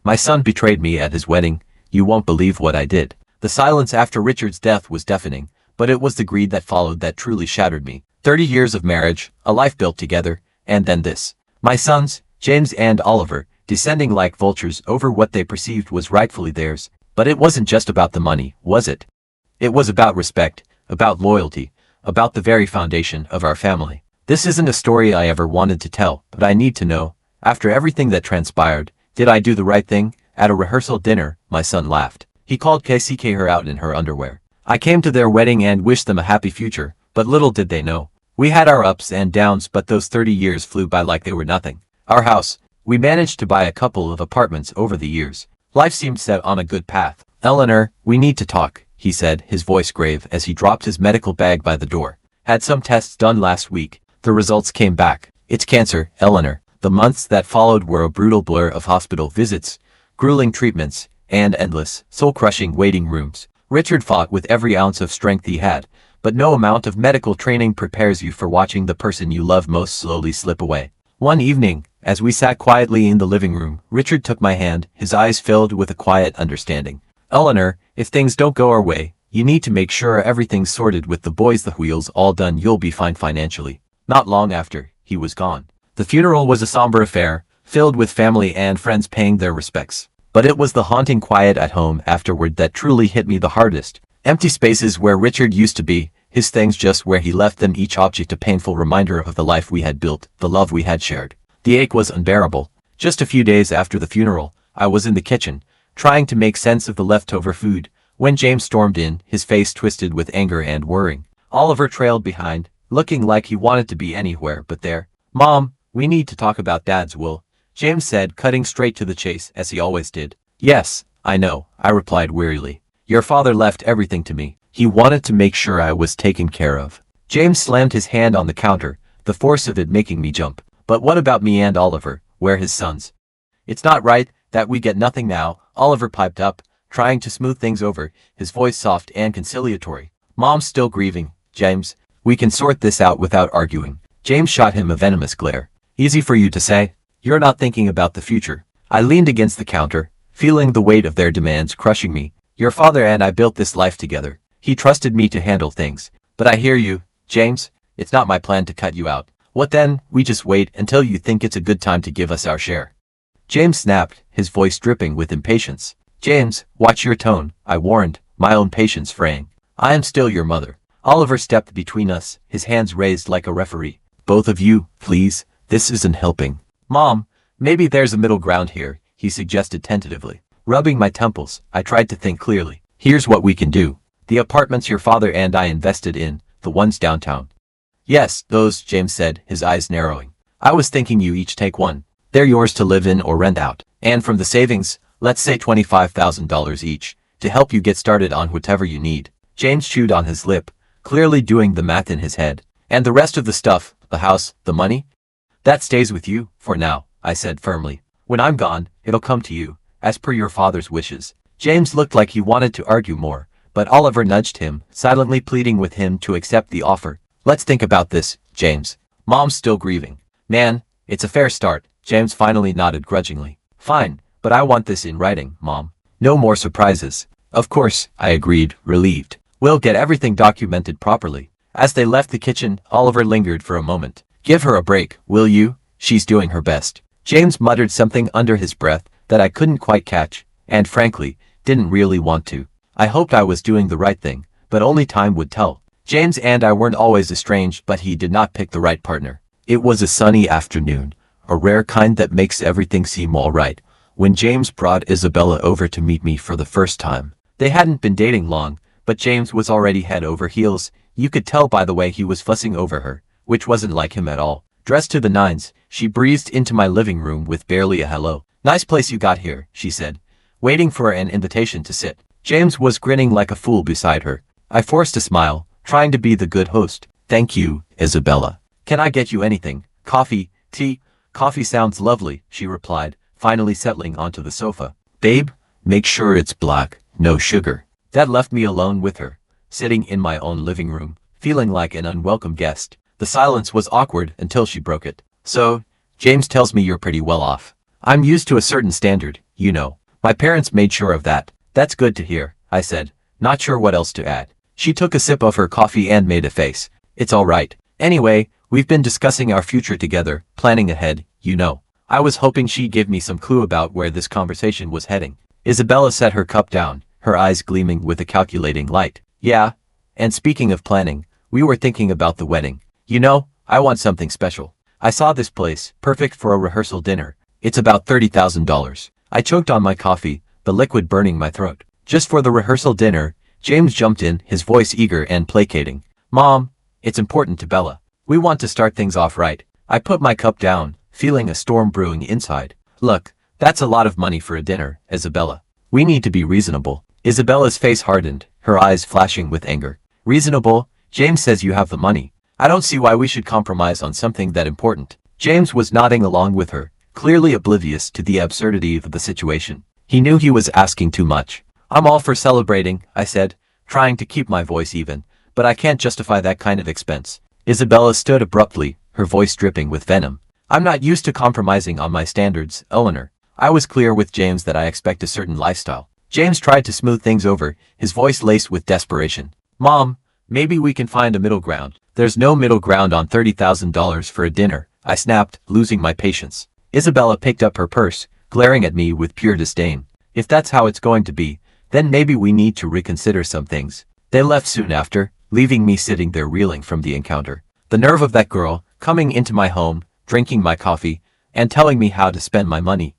My son betrayed me at his wedding. You won't believe what I did. The silence after Richard's death was deafening, but it was the greed that followed that truly shattered me. 30 years of marriage, a life built together, and then this. My sons, James and Oliver, descending like vultures over what they perceived was rightfully theirs. But it wasn't just about the money, was it? It was about respect, about loyalty, about the very foundation of our family. This isn't a story I ever wanted to tell, but I need to know, after everything that transpired, did I do the right thing? At a rehearsal dinner, my son laughed. He called her out in her underwear. I came to their wedding and wished them a happy future, but little did they know. We had our ups and downs, but those 30 years flew by like they were nothing. Our house, we managed to buy a couple of apartments over the years. Life seemed set on a good path. Eleanor, we need to talk, he said, his voice grave as he dropped his medical bag by the door. Had some tests done last week. The results came back. It's cancer, Eleanor. The months that followed were a brutal blur of hospital visits, grueling treatments, and endless, soul-crushing waiting rooms. Richard fought with every ounce of strength he had, but no amount of medical training prepares you for watching the person you love most slowly slip away. One evening, as we sat quietly in the living room, Richard took my hand, his eyes filled with a quiet understanding. Eleanor, if things don't go our way, you need to make sure everything's sorted with the boys, the wheels all done, you'll be fine financially. Not long after, he was gone. The funeral was a somber affair, filled with family and friends paying their respects. But it was the haunting quiet at home afterward that truly hit me the hardest. Empty spaces where Richard used to be, his things just where he left them, each object a painful reminder of the life we had built, the love we had shared. The ache was unbearable. Just a few days after the funeral, I was in the kitchen, trying to make sense of the leftover food, when James stormed in, his face twisted with anger and worrying. Oliver trailed behind, looking like he wanted to be anywhere but there. Mom, we need to talk about Dad's will, James said, cutting straight to the chase as he always did. Yes, I know, I replied wearily. Your father left everything to me. He wanted to make sure I was taken care of. James slammed his hand on the counter, the force of it making me jump. But what about me and Oliver? We're his sons. It's not right that we get nothing now, Oliver piped up, trying to smooth things over, his voice soft and conciliatory. Mom's still grieving, James. We can sort this out without arguing. James shot him a venomous glare. Easy for you to say. You're not thinking about the future. I leaned against the counter, feeling the weight of their demands crushing me. Your father and I built this life together. He trusted me to handle things. But I hear you, James. It's not my plan to cut you out. What then? We just wait until you think it's a good time to give us our share. James snapped, his voice dripping with impatience. James, watch your tone, I warned, my own patience fraying. I am still your mother. Oliver stepped between us, his hands raised like a referee. Both of you, please, this isn't helping. Mom, maybe there's a middle ground here, he suggested tentatively. Rubbing my temples, I tried to think clearly. Here's what we can do. The apartments your father and I invested in, the ones downtown. Yes, those, James said, his eyes narrowing. I was thinking you each take one. They're yours to live in or rent out. And from the savings, let's say $25,000 each, to help you get started on whatever you need. James chewed on his lip, clearly doing the math in his head. And the rest of the stuff, the house, the money? That stays with you, for now, I said firmly. When I'm gone, it'll come to you, as per your father's wishes. James looked like he wanted to argue more, but Oliver nudged him, silently pleading with him to accept the offer. Let's think about this, James. Mom's still grieving. Man, it's a fair start, James finally nodded grudgingly. Fine, but I want this in writing, Mom. No more surprises. Of course, I agreed, relieved. We'll get everything documented properly. As they left the kitchen, Oliver lingered for a moment. Give her a break, will you? She's doing her best. James muttered something under his breath that I couldn't quite catch, and frankly, didn't really want to. I hoped I was doing the right thing, but only time would tell. James and I weren't always estranged, but he did not pick the right partner. It was a sunny afternoon, a rare kind that makes everything seem all right, when James brought Isabella over to meet me for the first time. They hadn't been dating long, but James was already head over heels. You could tell by the way he was fussing over her, which wasn't like him at all. Dressed to the nines, she breezed into my living room with barely a hello. Nice place you got here, she said, waiting for an invitation to sit. James was grinning like a fool beside her. I forced a smile, trying to be the good host. Thank you, Isabella. Can I get you anything? Coffee, tea? Coffee sounds lovely, she replied, finally settling onto the sofa. Babe, make sure it's black, no sugar. That left me alone with her, sitting in my own living room, feeling like an unwelcome guest. The silence was awkward until she broke it. So, James tells me you're pretty well off. I'm used to a certain standard, you know. My parents made sure of that. That's good to hear, I said, not sure what else to add. She took a sip of her coffee and made a face. It's all right. Anyway, we've been discussing our future together, planning ahead, you know. I was hoping she'd give me some clue about where this conversation was heading. Isabella set her cup down, her eyes gleaming with a calculating light. Yeah. And speaking of planning, we were thinking about the wedding. You know, I want something special. I saw this place, perfect for a rehearsal dinner. It's about $30,000. I choked on my coffee, the liquid burning my throat. Just for the rehearsal dinner, James jumped in, his voice eager and placating. Mom, it's important to Bella. We want to start things off right. I put my cup down, feeling a storm brewing inside. Look, that's a lot of money for a dinner, Isabella. We need to be reasonable. Isabella's face hardened, her eyes flashing with anger. Reasonable? James says you have the money. I don't see why we should compromise on something that important. James was nodding along with her, clearly oblivious to the absurdity of the situation. He knew he was asking too much. I'm all for celebrating, I said, trying to keep my voice even, but I can't justify that kind of expense. Isabella stood abruptly, her voice dripping with venom. I'm not used to compromising on my standards, Eleanor. I was clear with James that I expect a certain lifestyle. James tried to smooth things over, his voice laced with desperation. Mom, maybe we can find a middle ground. There's no middle ground on $30,000 for a dinner, I snapped, losing my patience. Isabella picked up her purse, glaring at me with pure disdain. If that's how it's going to be, then maybe we need to reconsider some things. They left soon after, leaving me sitting there reeling from the encounter. The nerve of that girl, coming into my home, drinking my coffee, and telling me how to spend my money.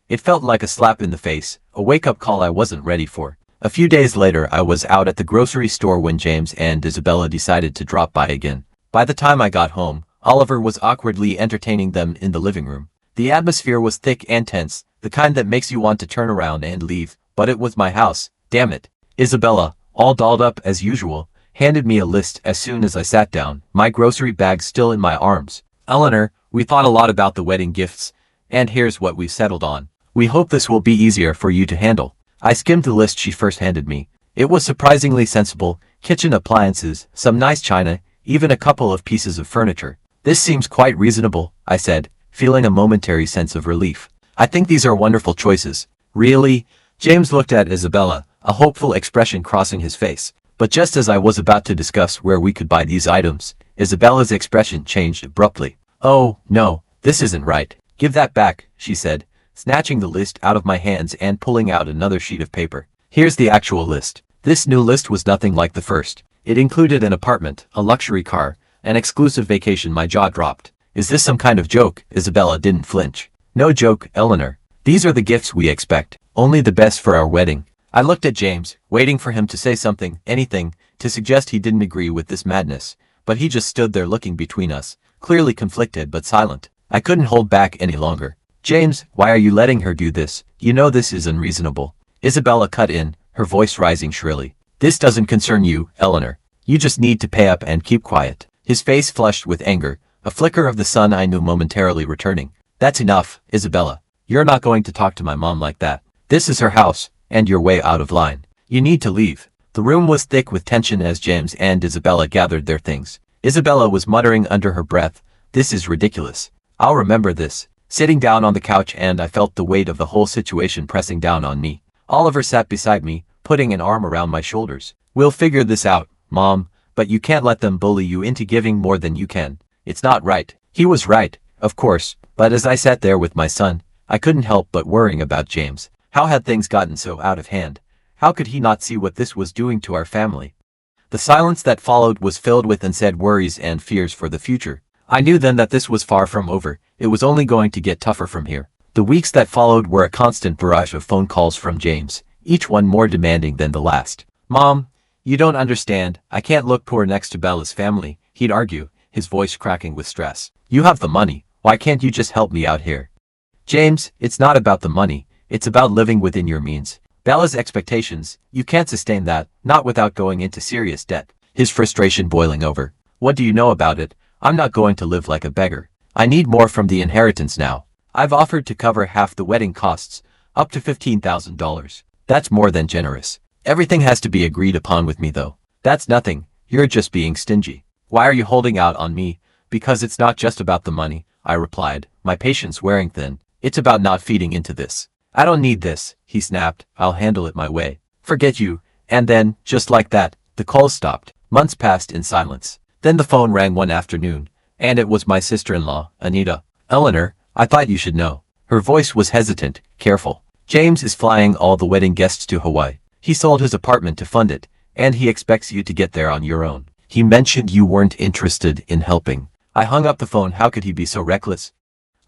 It felt like a slap in the face, a wake-up call I wasn't ready for. A few days later I was out at the grocery store when James and Isabella decided to drop by again. By the time I got home, Oliver was awkwardly entertaining them in the living room. The atmosphere was thick and tense, the kind that makes you want to turn around and leave, but it was my house, damn it. Isabella, all dolled up as usual, handed me a list as soon as I sat down, my grocery bag still in my arms. Eleanor, we thought a lot about the wedding gifts, and here's what we've settled on. We hope this will be easier for you to handle. I skimmed the list she first handed me. It was surprisingly sensible, kitchen appliances, some nice china, even a couple of pieces of furniture. This seems quite reasonable, I said, feeling a momentary sense of relief. I think these are wonderful choices. Really? James looked at Isabella, a hopeful expression crossing his face. But just as I was about to discuss where we could buy these items, Isabella's expression changed abruptly. Oh, no, this isn't right. Give that back, she said, snatching the list out of my hands and pulling out another sheet of paper. Here's the actual list. This new list was nothing like the first. It included an apartment, a luxury car, an exclusive vacation. My jaw dropped. Is this some kind of joke? Isabella didn't flinch. No joke, Eleanor. These are the gifts we expect. Only the best for our wedding. I looked at James, waiting for him to say something, anything, to suggest he didn't agree with this madness. But he just stood there looking between us, clearly conflicted but silent. I couldn't hold back any longer. James, why are you letting her do this? You know this is unreasonable. Isabella cut in, her voice rising shrilly. This doesn't concern you, Eleanor. You just need to pay up and keep quiet. His face flushed with anger, a flicker of the sun I knew momentarily returning. That's enough, Isabella. You're not going to talk to my mom like that. This is her house, and you're way out of line. You need to leave. The room was thick with tension as James and Isabella gathered their things. Isabella was muttering under her breath, "This is ridiculous. I'll remember this." Sitting down on the couch and I felt the weight of the whole situation pressing down on me. Oliver sat beside me, putting an arm around my shoulders. We'll figure this out, Mom, but you can't let them bully you into giving more than you can. It's not right. He was right, of course, but as I sat there with my son, I couldn't help but worrying about James. How had things gotten so out of hand? How could he not see what this was doing to our family? The silence that followed was filled with unsaid worries and fears for the future. I knew then that this was far from over. It was only going to get tougher from here. The weeks that followed were a constant barrage of phone calls from James, each one more demanding than the last. Mom, you don't understand. I can't look poor next to Bella's family, he'd argue, his voice cracking with stress. You have the money. Why can't you just help me out here? James, it's not about the money. It's about living within your means. Bella's expectations, you can't sustain that, not without going into serious debt. His frustration boiling over. What do you know about it? I'm not going to live like a beggar. I need more from the inheritance now. I've offered to cover half the wedding costs, up to $15,000. That's more than generous. Everything has to be agreed upon with me though. That's nothing. You're just being stingy. Why are you holding out on me? Because it's not just about the money, I replied, my patience wearing thin. It's about not feeding into this. I don't need this, he snapped. I'll handle it my way. Forget you. And then, just like that, the call stopped. Months passed in silence. Then the phone rang one afternoon, and it was my sister-in-law, Anita. Eleanor, I thought you should know. Her voice was hesitant, careful. James is flying all the wedding guests to Hawaii. He sold his apartment to fund it, and he expects you to get there on your own. He mentioned you weren't interested in helping. I hung up the phone. How could he be so reckless?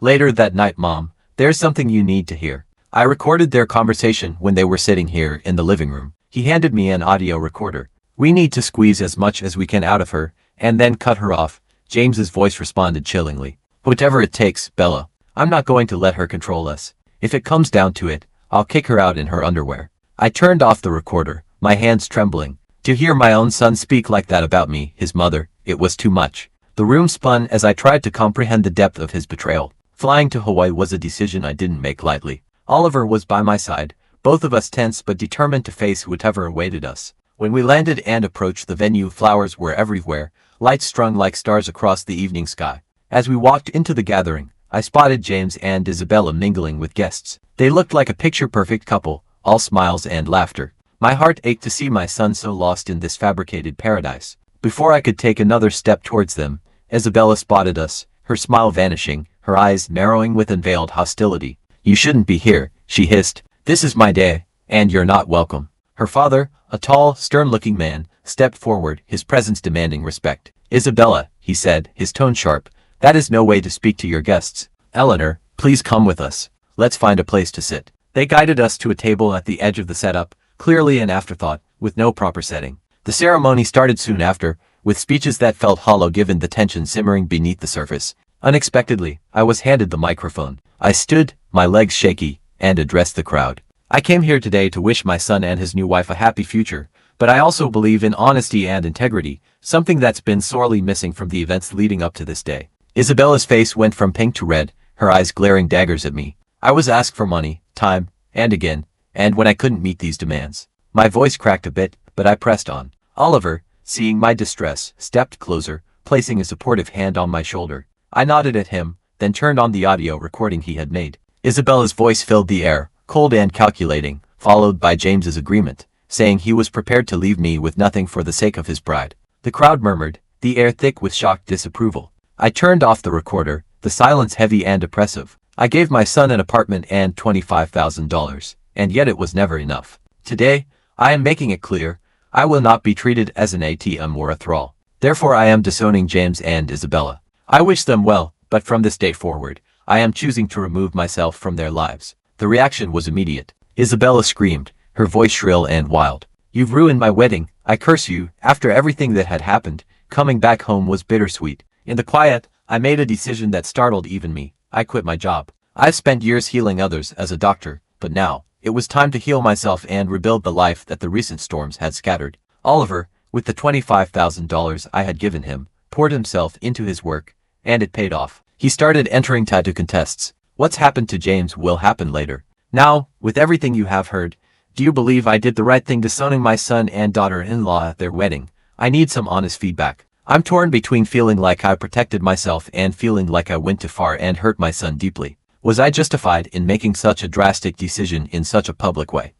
Later that night, Mom, there's something you need to hear. I recorded their conversation when they were sitting here in the living room. He handed me an audio recorder. We need to squeeze as much as we can out of her, and then cut her off. James's voice responded chillingly. Whatever it takes, Bella. I'm not going to let her control us. If it comes down to it, I'll kick her out in her underwear. I turned off the recorder, my hands trembling. To hear my own son speak like that about me, his mother, it was too much. The room spun as I tried to comprehend the depth of his betrayal. Flying to Hawaii was a decision I didn't make lightly. Oliver was by my side, both of us tense but determined to face whatever awaited us. When we landed and approached the venue, flowers were everywhere, lights strung like stars across the evening sky. As we walked into the gathering, I spotted James and Isabella mingling with guests. They looked like a picture-perfect couple, all smiles and laughter. My heart ached to see my son so lost in this fabricated paradise. Before I could take another step towards them, Isabella spotted us, her smile vanishing, her eyes narrowing with unveiled hostility. You shouldn't be here, she hissed. This is my day, and you're not welcome. Her father, a tall, stern-looking man, stepped forward, his presence demanding respect. Isabella, he said, his tone sharp, that is no way to speak to your guests. Eleanor, please come with us. Let's find a place to sit. They guided us to a table at the edge of the setup, clearly an afterthought, with no proper setting. The ceremony started soon after, with speeches that felt hollow given the tension simmering beneath the surface. Unexpectedly, I was handed the microphone. I stood, my legs shaky, and addressed the crowd. I came here today to wish my son and his new wife a happy future, but I also believe in honesty and integrity, something that's been sorely missing from the events leading up to this day. Isabella's face went from pink to red, her eyes glaring daggers at me. I was asked for money, time, and again, and when I couldn't meet these demands. My voice cracked a bit, but I pressed on. Oliver, seeing my distress, stepped closer, placing a supportive hand on my shoulder. I nodded at him, then turned on the audio recording he had made. Isabella's voice filled the air, cold and calculating, followed by James's agreement, saying he was prepared to leave me with nothing for the sake of his bride. The crowd murmured, the air thick with shocked disapproval. I turned off the recorder, the silence heavy and oppressive. I gave my son an apartment and $25,000, and yet it was never enough. Today, I am making it clear, I will not be treated as an ATM or a thrall. Therefore I am disowning James and Isabella. I wish them well, but from this day forward, I am choosing to remove myself from their lives. The reaction was immediate. Isabella screamed, her voice shrill and wild. You've ruined my wedding, I curse you. After everything that had happened, coming back home was bittersweet. In the quiet, I made a decision that startled even me. I quit my job. I've spent years healing others as a doctor, but now, it was time to heal myself and rebuild the life that the recent storms had scattered. Oliver, with the $25,000 I had given him, poured himself into his work, and it paid off. He started entering tattoo contests. What's happened to James will happen later. Now, with everything you have heard, do you believe I did the right thing disowning my son and daughter-in-law at their wedding? I need some honest feedback. I'm torn between feeling like I protected myself and feeling like I went too far and hurt my son deeply. Was I justified in making such a drastic decision in such a public way?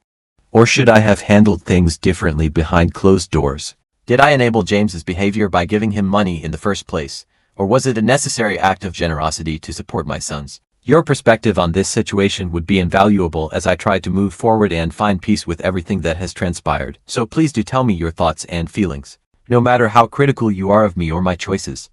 Or should I have handled things differently behind closed doors? Did I enable James's behavior by giving him money in the first place? Or was it a necessary act of generosity to support my sons? Your perspective on this situation would be invaluable as I try to move forward and find peace with everything that has transpired. So please do tell me your thoughts and feelings. No matter how critical you are of me or my choices.